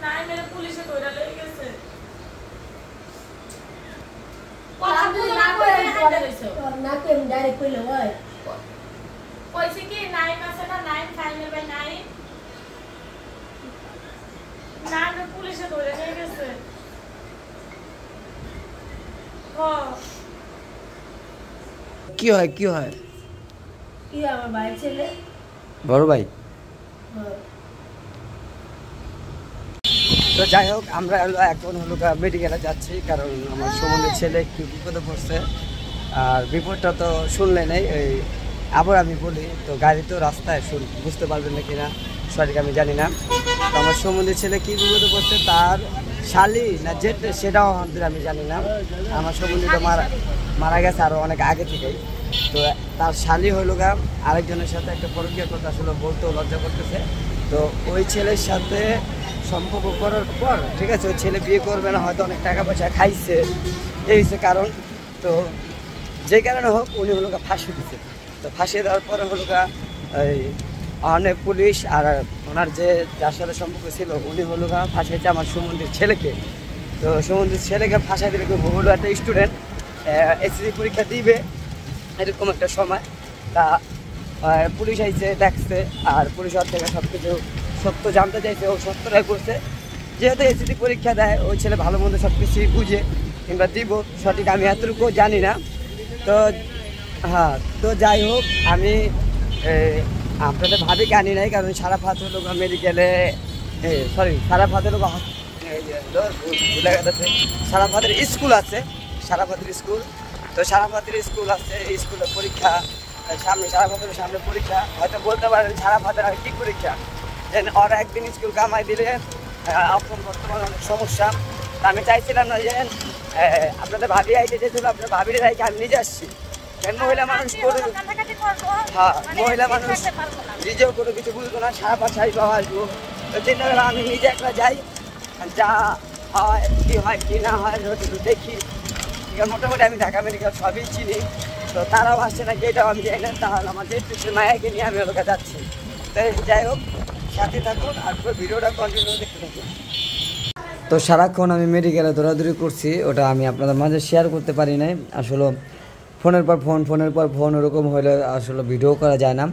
নাই মেরে পুলিশে ধরে লয়ে গেছে না কেন ডাইরেক্ট কইলো ওই কইছে কি নাইম আছে না নাইম ফাইনাল বাই নাইম না মেরে পুলিশে ধরে নিয়ে গেছে কি হয় কি হয় কি আমার ভাই ছেলে বড় ভাই তো যাই হোক আমরা এখন হলো মেডিকেলে যাচ্ছি কারণ আমার সুমনের ছেলে একটু বিপদে পড়ছে আর বিপদটা তো শুনলে নেই এই আবার আমি বলি তো গাড়ি তো রাস্তায় বুঝতে পারবেন না কিনা সঠিক আমি জানি না তো আমার সুমনের ছেলে কী বিপদে পড়ছে তার শালি না যেটা সেটাও আমাদের আমি জানি না আমার সুমন তো মারা গেছে আরও অনেক আগে থেকেই তো তার শালি হলো আরেকজনের সাথে একটা পরকীয় কথা আসলে বলতেও লজ্জা করতেছে তো ওই ছেলের সাথে সম্পর্ক করার পর ঠিক আছে ওই ছেলে বিয়ে করবে না হয়তো অনেক টাকা পয়সা খাইছে এই হচ্ছে কারণ তো যে কারণে হোক উনি হলো ফাঁসি দিচ্ছে তো ফাঁসি দেওয়ার পরে হলো এই অনেক পুলিশ আর ওনার যে যার সাথে সম্পর্ক ছিল উনি হলো ফাঁসাইছে আমার সুমন্দির ছেলেকে তো সুমন্দির ছেলেকে ফাঁসাই দিলে হলো একটা স্টুডেন্ট এসএসসি পরীক্ষা দিবে এরকম একটা সময় তা পুলিশ আইছে দেখছে আর পুলিশ ওর থেকে সব কিছু সত্য জানতে চাইছে ও সত্যটাই করছে যেহেতু এসএসসি পরীক্ষা দেয় ওই ছেলে ভালো মন্দ সব কিছুই বুঝে কিংবা দিব সঠিক আমি এতটুকু জানি না তো হ্যাঁ তো যাই হোক আমি আপনাদের ভাবি আনি নাই কারণ সারা ফাতে লোক মেডিকেলে সারা ফাতে লোক ভুলে গেছে সারা ফাতের স্কুল আছে সারা ফাতের স্কুল তো সারা ফাতের স্কুল আছে এই স্কুলের পরীক্ষা সামনে সারা ফাতের সামনে পরীক্ষা হয়তো বলতে পারেন সারা ফাতের আর কি পরীক্ষা ওরা একদিন স্কুল কামাই দিলে এখন বর্তমানে অনেক সমস্যা আমি চাইছিলাম না যে আপনাদের ভাবি আইতে যেছিল আপনার ভাবির রাইকে আমি নিজে আসছি মহিলা মানুষ হ্যাঁ মহিলা মানুষ নিজেও কোনো কিছু বুঝবো না সারা বাসায় বা আসবো দিনের আমি নিজে একটা যাই যা হয় কি না হয় দেখি মোটামুটি আমি ঢাকা মেডিকেল সবই চিনি তো তারাও আসছে না এটাও আমি যাই না তাহলে আমার যে মায়াকে নিয়ে আমি ওকে যাচ্ছি তো যাই হোক সাথে থাকুন আর ভিডিওটা কন্টিনিউ দেখতে থাকুন তো সারাক্ষণ আমি মেডিকেলে দৌড়াদৌড়ি করছি ওটা আমি আপনাদের মাঝে শেয়ার করতে পারি নাই আসলে ফোনের পর ফোন ওরকম হলে আসলে ভিডিও করা যায় না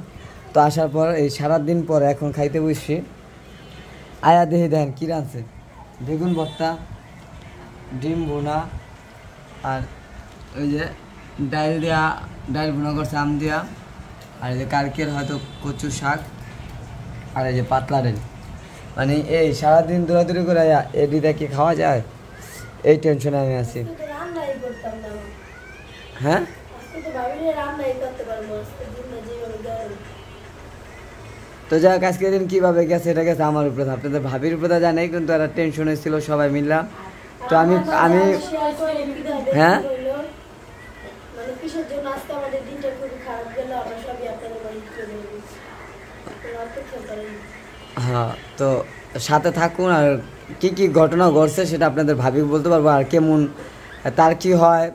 তো আসার পর এই সারাদিন পর এখন খাইতে বসছি আয়া দেখি দেখেন কী রাঁধছে বেগুন ভর্তা ডিম বোনা আর ওই যে ডাইল বোনা করছে আম দিয়া আর এই যে কালকের হয়তো কচু শাক আর এই যে পাতলা ডাল মানে এই সারাদিন দৌড়াদৌড়ি করে এডিটা কি খাওয়া যায় এই টেনশনে আমি আছি হ্যাঁ তো যাক আজকের দিন কীভাবে গেছে এটা গেছে আমার উপরে আপনাদের ভাবির উপরে জানে কিন্তু একটা টেনশনে ছিল সবাই মিললাম তো আমি হ্যাঁ হ্যাঁ তো সাথে থাকুন আর কি কি ঘটনা ঘটছে সেটা আপনাদের ভাবি বলতে পারবো আর কেমন তার কি হয়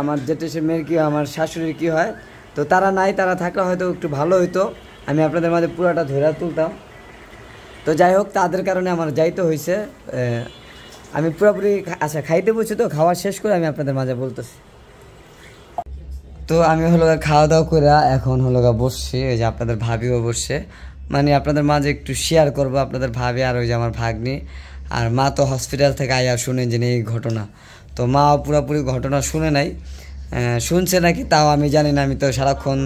আমার যেটা সে মেয়ের কী হয় আমার শাশুড়ির কী হয় তো তারা নাই তারা থাকলে হয়তো একটু ভালো হইতো আমি আপনাদের মাঝে পুরোটা ধরে তুলতাম তো যাই হোক তাদের কারণে আমার যাইতে হয়েছে আমি পুরোপুরি আচ্ছা খাইতে বসছি তো খাওয়া শেষ করে আমি আপনাদের মাঝে বলতেছি তো আমি হলো খাওয়া দাওয়া করে এখন হলো বসছি ওই যে আপনাদের ভাবিও বসছে মানে আপনাদের মাঝে একটু শেয়ার করবো আপনাদের ভাবি আর ওই যে আমার ভাগ্নি আর মা তো হসপিটাল থেকে আয়া শুনে যে এই ঘটনা তো মা পুরোপুরি ঘটনা শুনে নাই শুনছে নাকি তাও আমি জানি না আমি তো সারাক্ষণ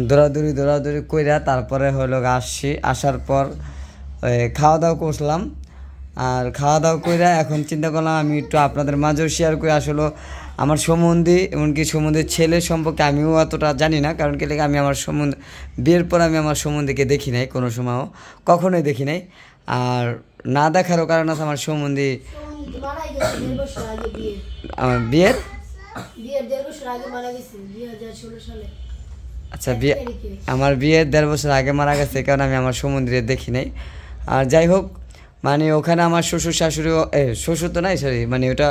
দৌড়াদৌড়ি কইরা তারপরে হলো আসছি আসার পর খাওয়া দাওয়া করলাম আর খাওয়া দাওয়া কইরা এখন চিন্তা করলাম আমি একটু আপনাদের মাঝেও শেয়ার করে আসলে আমার সম্বন্ধে এমনকি সম্বন্ধের ছেলে সম্পর্কে আমিও অতটা জানি না কারণ কি লেগে আমি আমার সম্বন্ধে বিয়ের পর আমি আমার সম্বন্ধীকে দেখি নাই কোনো সময়ও কখনোই দেখি নাই আর না দেখারও কারণ আছে আমার সম্বন্ধী আমার বিয়ের আচ্ছা বিয়ে আমার বিয়ের 1.5 বছর আগে মারা গেছে কারণ আমি আমার সম্বন্ধীরে দেখি নাই আর যাই হোক মানে ওখানে আমার শ্বশুর শাশুড়ি শ্বশুর তো নাই সরি মানে ওটা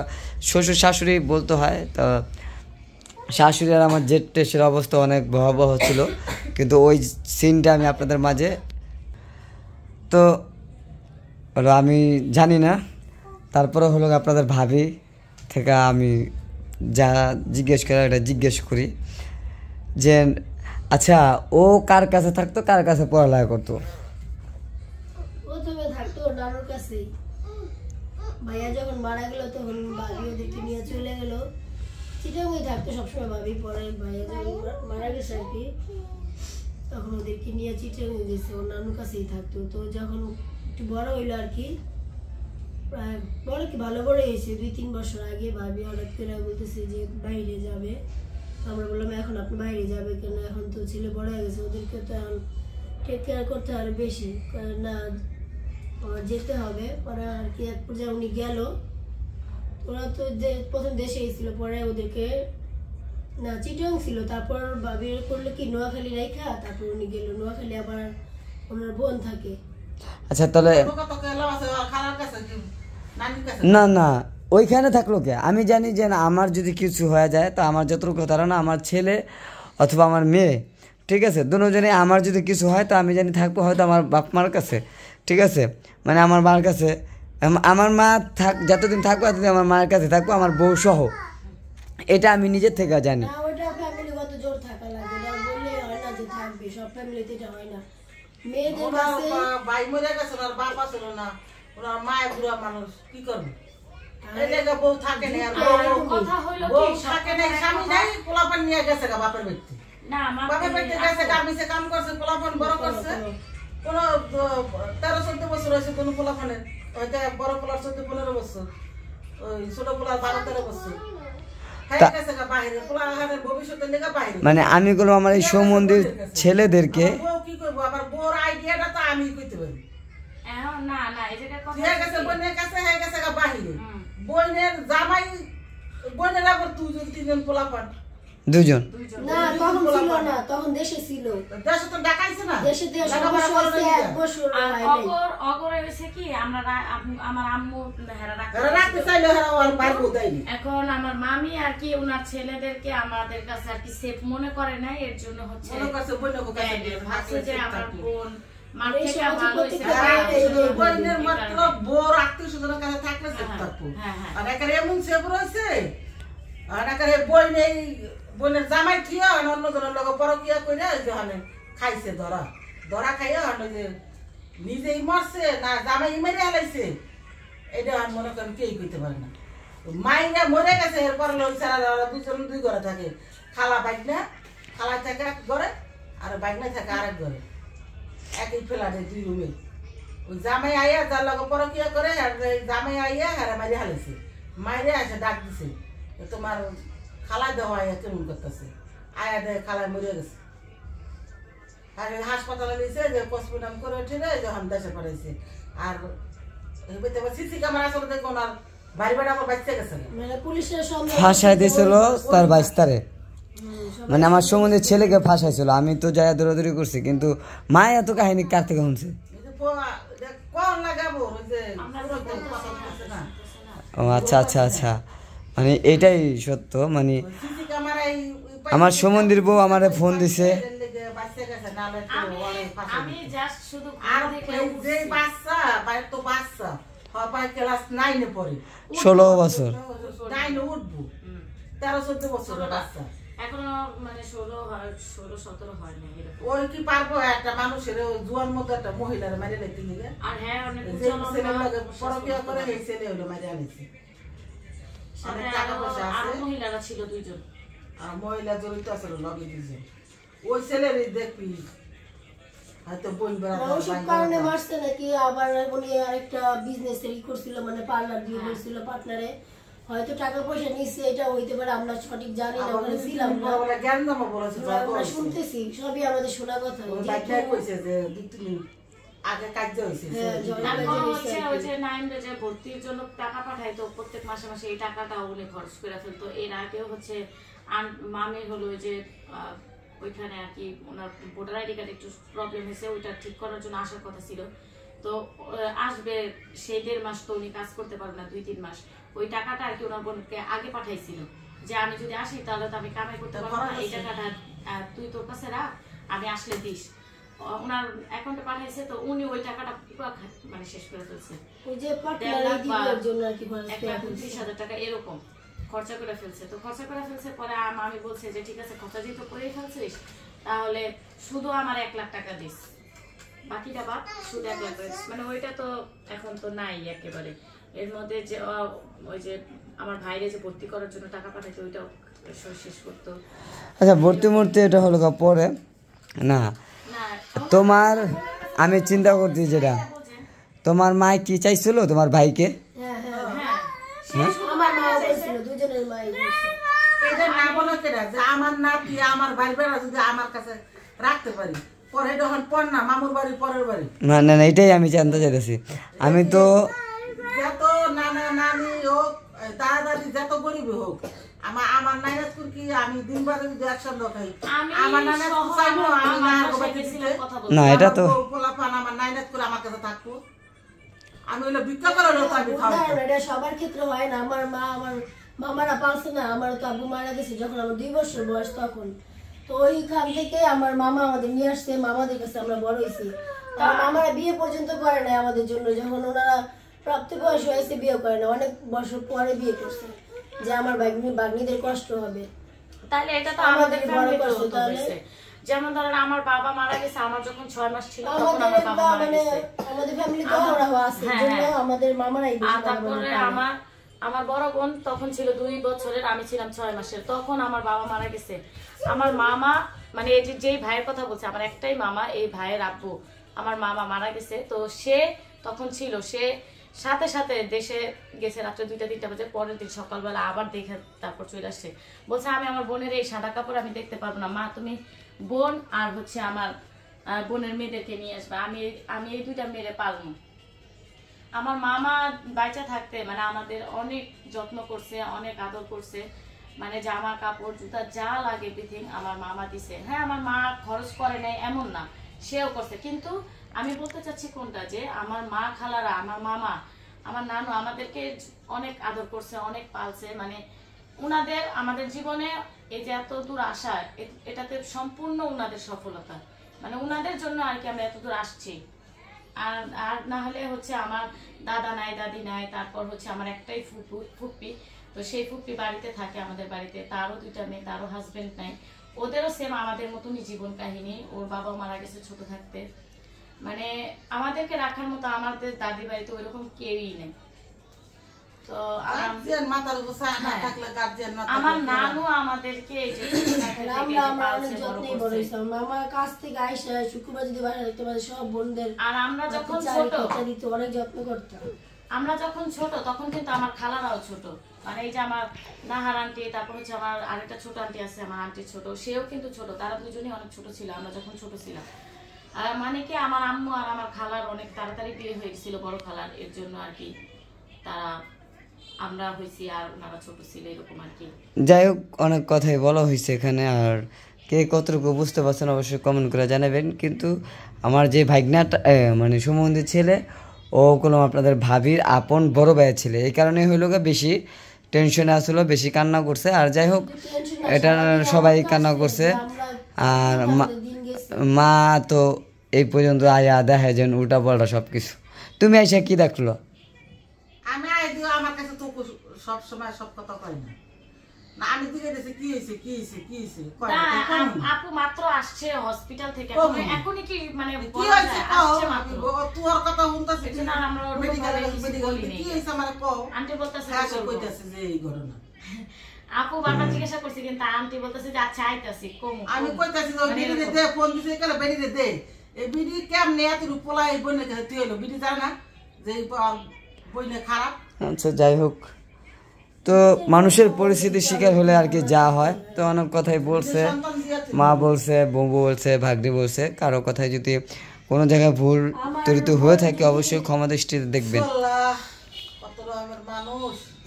শ্বশুর শাশুড়ি বলতে হয় তো শাশুড়ি আর আমার জেট টেস্টের অবস্থা অনেক ভয়াবহ ছিল কিন্তু ওই সিনটা আমি আপনাদের মাঝে তো হলো আমি জানি না, তারপরে হলো আপনাদের ভাবি থেকে আমি যা জিজ্ঞেস করা এটা জিজ্ঞেস করি যে আচ্ছা ও কার কাছে থাকতো, কার কাছে পড়ালেখা করতো? প্রথমে থাকতো নানুর কাছেই। ভাইয়া যখন মারা গেল তখন ভাবি ওদেরকে নিয়ে চলে গেল। চিটাগাংয়ে থাকতো সবসময় ভাবি, পরে ভাইয়া যখন মারা গেছে আর কি তখন ওদেরকে নিয়ে চিটাগাংয়ে গেছে, ওর নানুর কাছেই থাকতো। তো যখন একটু বড় হইলো আর কি, প্রায় বড় কি ভালো বড় হয়েছে 2-3 বছর আগে, ভাবি হঠাৎ করে বলতেছে যে বাইরে যাবে। আমরা বললাম এখন আপনি বাইরে যাবে কেন, এখন তো ছেলে বড় হয়ে গেছে, ওদেরকে তো এখন টেক কেয়ার করতে হবে বেশি, না আমার যেতে হবে। পরে আর কি এক পর্যায়ে উনি গেল, ওরা তো প্রথম দেশে এসেছিল, পরে ওদেরকে না চিটাগাং ছিল, তারপর ভাবি করলো কি নোয়াখালী রাইখা তারপর উনি গেল নোয়াখালী, আবার ওনার বোন থাকে। আচ্ছা তাহলে না না ওইখানে থাকলো কে? আমি জানি যে না আমার যদি কিছু হয়ে যায় তো আমার যতটুকু ধারণা আমার ছেলে অথবা আমার মেয়ে, ঠিক আছে, দুজনে আমার যদি কিছু হয় তো আমি জানি থাকবো হয়তো আমার বাপ মার কাছে, ঠিক আছে, মানে আমার মার কাছে। আমার মা যতদিন থাকবো ততদিন আমার মায়ের কাছে থাকবো, আমার বউ সহ, এটা আমি নিজের থেকে জানি। না ওটা ফ্যামিলিগত জোর থাকা লাগে, এটা বললে হয় না যে থাকবে, সব ফ্যামিলিতে এটা হয় না। মেয়েদের কাছে ভাই মরে গেছে, ওনার বাপ ছিল না, ওনার মায়ের বুড়া মানুষ কি করবে, এই জায়গা বউ থাকে না, কথা হইলো বউ কি থাকে না, স্বামী নাই, পোলাপান নিয়ে গেছে গা বাপের বাড়িতে, না আমার বাপের বাড়িতে গেছে, গার্মেন্টসে কাম করছে, পোলাপান বড় করছে, কোনো 13-14 বছর হয়েছে কোনো পোলাপানের, হয়তো বড় পোলার 14-15 বছর, ওই ছোট পোলার 12-13 বছর, মানে আমি বলবো আমার এই সৌমন্দির ছেলেদেরকে কি করবো, আবার বউর আইডিয়াটা তো আমি কইতে পারি। না না এই জায়গায় কথা হয়ে গেছে বোনের কাছে, হয়ে গেছে বাহিরে, বোনের জামাই, বোনের আবার 2-3 পোলাপান, 2 না তখন ছিল না, তখন দেশে ছিল, দেশে তো ডাকাইছে না, দেশে এক বছর অগরে হয়েছে কি আমরা আমার আম্মু রাখতে চাইলে এখন আমার মামি আর কি ওনার ছেলেদেরকে আমাদের কাছে আর কি সেফ মনে করে না, এর জন্য হচ্ছে যে আমার বোন বোনের জামাই থিয়া অন্য জনের লগে পরকিয়া কইরা যেখানে খাইছে ধরা ধরা খাইয়া যে নিজেই মরছে না জামাই মেরে হালাইছে, এটা মনে করেন কেই কইতে পারে না। মাইরা মরে গেছে, এরপর দুজন 2 ঘরে থাকে, খালা বাইকনা, খালা থাকে এক ঘরে আর বাইকনা থাকে আরেক ঘরে, একই ফ্ল্যাটে 2 রুমে। ওই জামাই আইয়া যার লগে পরকিয়া করে আর জামাই আইয়া আর মাইরে হালাইছে, মাইরে আসে ডাক দিছে তোমার খালা দেওয়া আয়া কেমন করতেছে, আয়া দেয় খালায় মরে গেছে, আর হাসপাতালে নিয়েছে যে পোস্টমর্টম করে উঠে যখন দেশে পড়াইছে। আর সিসি ক্যামেরা আসলে দেখো ওনার বাড়ি বাড়ি আমার বাচ্চা গেছে, ফাঁসাই দিয়েছিল তার বাইস্তারে, মানে আমার সম্বন্ধে ছেলেকে ফাঁসাইছিল, আমি তো যাই দৌড়াদৌড়ি করছি, কিন্তু মা এত কাহিনী কার থেকে শুনছে? ও আচ্ছা আচ্ছা আচ্ছা, মানে এটাই সত্য, মানে আমার সম্বন্ধীর বউ আমারে ফোন দিছে, আমি জাস্ট শুধু আর যে বাচ্চা বাইরে তো বাচ্চা হয় ক্লাস 9 এ পড়ে, 16 বছর 9 এ উঠবো, 13-14 বছরের বাচ্চা এখনো মানে 16-17 হয় না এরকম। ওই কি পারবো একটা মানুষের জোয়ান মতো একটা মহিলার মারি লাইতে নিয়ে, আর হ্যাঁ অনেক ছেলের লগে পরকিয়া করে এই ছেলে হলো মারি আনিছে, অনেক টাকা পয়সা আছে, মহিলারা ছিল 2 জন, আর মহিলা জড়িত আছে লগে 2 জন, ওই ছেলেরই দেখবি হয়তো বোন ওসব কারণে মারছে নাকি, আবার উনি আরেকটা বিজনেস তৈরি করছিল, মানে পার্লার দিয়ে করছিল পার্টনারে, হয়তো টাকা পয়সা নিচ্ছে, এটা হইতে পারে, আমরা সঠিক জানি না, আমরা ছিলাম না, আমরা শুনতেছি, সবই আমাদের শোনা কথা। কইছে যে 2-3 আগে কাজ হইছে, ওই যে নাইমরে যে ভর্তির জন্য টাকা পাঠাইতো প্রত্যেক মাসে মাসে, এই টাকাটা উনি খরচ করে ফেলতো। এর আগেও হচ্ছে মামির হলো ওই যে ওইখানে আর কি ওনার ভোটার আইডি কার্ড একটু প্রবলেম হয়েছে, ওইটা ঠিক করার জন্য আসার কথা ছিল, তো আসবে সেই 1.5 মাস, তো উনি কাজ করতে পারবে না 2-3 মাস, ওই টাকাটা আর কি ওনার বোনকে আগে পাঠাইছিল যে আমি যদি আসি তাহলে তো আমি কামাই করতে পারবো না, এই টাকাটা তুই তোর কাছে রাখ, আমি আসলে দিস। ওনার অ্যাকাউন্টে পাঠাইছে, তো উনি ওই টাকাটা পুরো মানে শেষ করে ফেলছে। ওই যে পার্টনার দিবার জন্য আর কি 1,30,000 টাকা এরকম খরচা করে ফেলছে। তো খরচা করে ফেলছে পরে আমি বলছে যে ঠিক আছে খরচা যেহেতু করেই ফেলছিস তাহলে শুধু আমার 1 লাখ টাকা দিস, বাকিটা বাদ, শুধু 1 লাখ দিস। মানে ওইটা তো এখন তো নাই একেবারে। এর মধ্যে যে ওই যে আমার ভাইরে যে ভর্তি করার জন্য টাকা পাঠাইতো ওইটাও শেষ করতো। আচ্ছা ভর্তি মূর্তি এটা হলো পরে না তোমার, আমি চিন্তা করছি যেটা তোমার মা কি চাইছিল তোমার ভাইকে? আমার মা বলছিল দুজনের মাই বলছে এটা না বলে কেডা যে আমার নাতি আমার ভাই বেড়া যদি আমার কাছে রাখতে পারি, পরে যখন পর না মামুর বাড়ি পরের বাড়ি। না না না এটাই আমি জানতে চাইতেছি। আমি তো যত নানা নানি হোক দাদা দাদি যত গরিবই হোক আমার নাইনাজপুর কি আমি দিনবারে যদি একসঙ্গে খাই আমার নাইনাজপুর চাইবো আমি না না এটা তো পোলাপান আমার নাইনাজপুর আমার কাছে থাকবো, আমি হলো ভিক্ষা করে লোক আমি খাওয়াবো। এটা সবার ক্ষেত্রে হয় না। আমার মা আমার মামারা পালছে না, আমার তো আব্বু মারা গেছে যখন আমার 2 বছর বয়স তখন। তো ওইখান থেকে আমার মামা আমাদের নিয়ে আসছে, মামাদের কাছে আমরা বড় হয়েছি। তার মামারা বিয়ে পর্যন্ত করে নাই আমাদের জন্য, যখন ওনারা প্রাপ্ত বয়স হয়েছে বিয়ে করে না, অনেক বছর পরে বিয়ে করছে যে আমার বাগ্নিদের কষ্ট হবে। তাহলে এটা তো আমাদের ফ্যামিলিতে হতো হইছে। যেমন ধরেন আমার বাবা মারা গেছে আমার যখন 6 মাস ছিল তখন আমার বাবা মারা গেছে। আমাদের ফ্যামিলিতে ওরা আছে জন্য আমাদের মামারাই বেশি। তারপরে আমার বড় বোন তখন ছিল 2 বছরের, আমি ছিলাম 6 মাসের, তখন আমার বাবা মারা গেছে। আমার মামা মানে এই যেই ভাইয়ের কথা বলছে আমার একটাই মামা, এই ভাইয়ের আব্বু আমার মামা মারা গেছে। তো সে তখন ছিল, সে সাথে সাথে দেশে গেছে রাত্রে 2টা-3টা বাজে, পরের দিন সকালবেলা আবার দেখে তারপর চলে আসছে। বলছে আমি আমার বোনের এই সাদা কাপড় আমি দেখতে পারবো না, মা তুমি বোন আর হচ্ছে আমার বোনের মেয়েদেরকে নিয়ে আসবে, আমি এই 2টা মেয়েরে পালবো। আমার মামা বাচ্চা থাকতে মানে আমাদের অনেক যত্ন করছে, অনেক আদর করছে, মানে জামা কাপড় জুতা যা লাগে এভরিথিং আমার মামা দিছে। হ্যাঁ আমার মা খরচ করে নাই এমন না, সেও করছে, কিন্তু আমি বলতে চাচ্ছি কোনটা যে আমার মা খালারা আমার মামা আমার নানু আমাদেরকে অনেক আদর করছে, অনেক পালছে। মানে উনাদের আমাদের জীবনে এই যে এত দূর আসা এটাতে সম্পূর্ণ উনাদের সফলতা, মানে উনাদের জন্য আর কি আমরা এত দূর আসছি। আর না হলে হচ্ছে আমার দাদা নাই দাদি নাই, তারপর হচ্ছে আমার একটাই ফুপ্পি, তো সেই ফুপ্পি বাড়িতে থাকে আমাদের বাড়িতে, তারও 2টা মেয়ে, তারও হাজবেন্ড নাই, ওদেরও সেম আমাদের মতনই জীবন কাহিনী, ওর বাবা মারা গেছে ছোট থাকতে। মানে আমাদেরকে রাখার মতো আমাদের দাদি বাড়িতে ওইরকম কেউই নেই। তো আমার নানু আমাদেরকে মামা কাছ থেকে আইসা শুক্রবার যদি বাসা দেখতে পারে সব বোনদের, আর আমরা যখন ছোট অনেক যত্ন করতাম। আমরা যখন ছোট তখন কিন্তু আমার খালারাও ছোট, মানে এই যে আমার নাহার আন্টি, তারপর হচ্ছে আমার আরেকটা ছোট আন্টি আছে, আমার আন্টি ছোট, সেও কিন্তু ছোট, তারা দুজনেই অনেক ছোট ছিল আমরা যখন ছোট ছিলাম। মানে কি আমার আম্মু আর আমার খালার অনেক তাড়াতাড়ি বিয়ে হয়ে গেছিল, বড় খালার, এর জন্য আর কি তারা আমরা হয়েছি আর ওনারা ছোট ছিল এরকম আর কি। যাই হোক অনেক কথাই বলা হয়েছে এখানে, আর কে কতটুকু বুঝতে পারছেন অবশ্যই কমেন্ট করে জানাবেন। কিন্তু আমার যে ভাগ্নাটা মানে সুমন্দির ছেলে, ও কোনো আপনাদের ভাবির আপন বড় ভাইয়ের ছেলে, এই কারণে হইল বেশি টেনশনে আসলো, বেশি কান্না করছে। আর যাই হোক এটা সবাই কান্না করছে। আর মা তো এই পর্যন্ত আয়া দেখে যেন উল্টা পাল্টা সব কিছু। তুমি আইসা কি দেখলো? আমি আইদিও আমার কাছে তো সব সময় সব কথা কয় না, না আমি দিকে দেশে কি হইছে কি হইছে কি হইছে কয় না। আপু মাত্র আসছে হসপিটাল থেকে, এখনই কি মানে কি হইছে আসছে মাত্র, তোর কথা শুনতাছি না আমরা মেডিকেল কি হইছে আমারে কও। আন্টি বলতাছে কি কইতাছে যে এই ঘটনা, আপু বাবা জিজ্ঞাসা করছে কিন্তু আন্টি বলতাছে যে আচ্ছা আইতাছি কম। আমি কইতাছি যে বিড়ি দে ফোন দিছে কেন বিড়ি দে, এই বিড়ি কেমনে এত রূপলা এই বনে তুই হলো বিড়ি জানা না যে বইনে খারাপ। আচ্ছা যাই হোক, তো মানুষের পরিস্থিতির শিকার হলে আর কি যা হয়। তো অনেক কথাই বলছে, মা বলছে, বউ বলছে, ভাগ্নি বলছে, কারো কথায় যদি কোনো জায়গায় ভুল ত্রুটি হয়ে থাকে অবশ্যই ক্ষমা দৃষ্টিতে দেখবেন,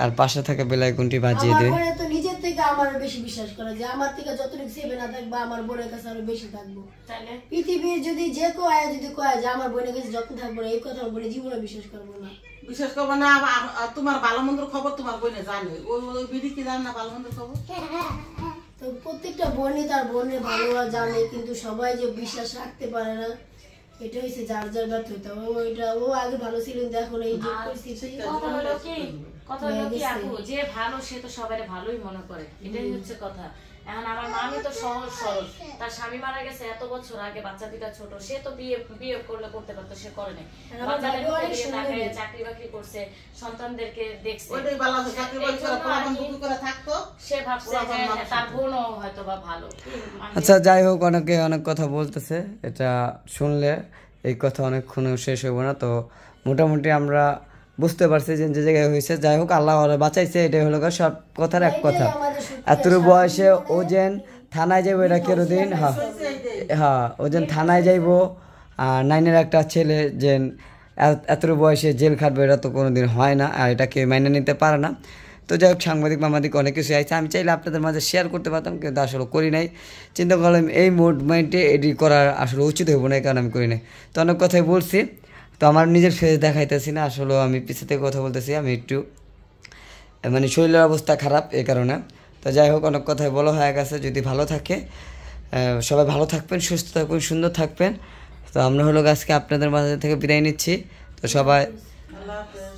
আর পাশে থাকা বেল আইকনটি বাজিয়ে দেবে। আমার তো নিজের থেকে আমার বেশি বিশ্বাস করে যে আমার থেকে যতটুকু সেভে না থাকবে আমার বোনের কাছে আরো বেশি থাকবো। তাহলে পৃথিবীর যদি যে কয় যদি কয় যে আমার বোনের কাছে যত থাকবো না, এই কথা বলে জীবনে বিশ্বাস করবো না। বিশ্বাস করবো না। তোমার ভালো মন্দের খবর তোমার বোনে জানে, ওই বিড়ি কি জানে না ভালো মন্দের খবর? তো প্রত্যেকটা বোনই তার বোনের ভালো জানে, কিন্তু সবাই যে বিশ্বাস রাখতে পারে না, এটা হচ্ছে যার যার ব্যর্থতা। ওইটা ও আগে ভালো ছিল, কিন্তু এখন এই যে পরিস্থিতি। কথা হলো কি আপু, যে ভালো সে তো সবাই ভালোই মনে করে, এটাই হচ্ছে কথা। এখন আমার মামি তো সহজ সরল, তার স্বামী মারা গেছে এত বছর আগে, বাচ্চা দুটা ছোট, সে তো বিয়ে করতে পারতো, সে করে নাই। চাকরি বাকরি করছে, সন্তানদেরকে দেখছে, সে ভাবছে যে তার বোনও হয়তো বা ভালো। আচ্ছা যাই হোক, অনেকে অনেক কথা বলতেছে, এটা শুনলে এই কথা অনেকক্ষণ শেষ হইব না। তো মোটামুটি আমরা বুঝতে পারছি যে যে জায়গায় হয়েছে। যাই হোক, আল্লাহ ওরা বাঁচাইছে, এটাই হলো সব কথার এক কথা। এতটুকু বয়সে ও যেন থানায় যাইব, এটা কেরোদিন হ্যাঁ ও যেন থানায় যাইব, আর 9-এর একটা ছেলে যে এতটুকু বয়সে জেল খাটবে, এটা তো কোনোদিন হয় না, আর এটা কেউ মাইনে নিতে পারে না। তো যাই হোক, সাংবাদিক মামাদিক অনেক কিছু আইছে, আমি চাইলে আপনাদের মাঝে শেয়ার করতে পারতাম, কিন্তু আসলে করি নাই। চিন্তা করলাম এই মুভমেন্টে এডিট করার আসলে উচিত হইব না, এই কারণে আমি করি নাই। তো অনেক কথাই বলছি, তো আমার নিজের ফেস দেখাইতেছি না, আসলে আমি পিছিয়ে থেকে কথা বলতেছি, আমি একটু মানে শরীরের অবস্থা খারাপ এই কারণে। তো যাই হোক, অনেক কথাই বলা হয়ে গেছে। যদি ভালো থাকে, সবাই ভালো থাকবেন, সুস্থ থাকবেন, সুন্দর থাকবেন। তো আমরা হলো আজকে আপনাদের মাঝে থেকে বিদায় নিচ্ছি। তো সবাই আল্লাহ হাফেজ।